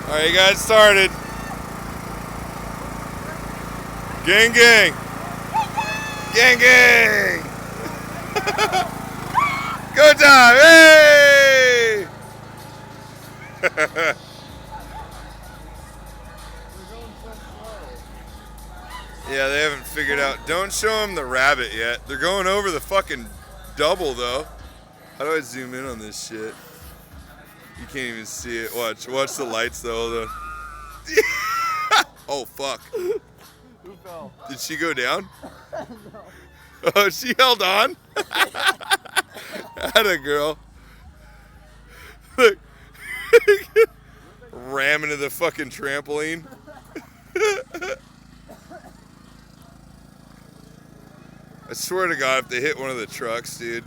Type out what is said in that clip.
Alright, you got it started. Gang, gang. Gang, gang. Go time. Hey! Yeah, they haven't figured out. Don't show them the rabbit yet. They're going over the fucking double, though. How do I zoom in on this shit? You can't even see it. Watch the lights, though. Oh, fuck. Who fell? Did she go down? No. Oh, she held on? Atta girl. Look. Ram into the fucking trampoline. I swear to God, if they hit one of the trucks, dude.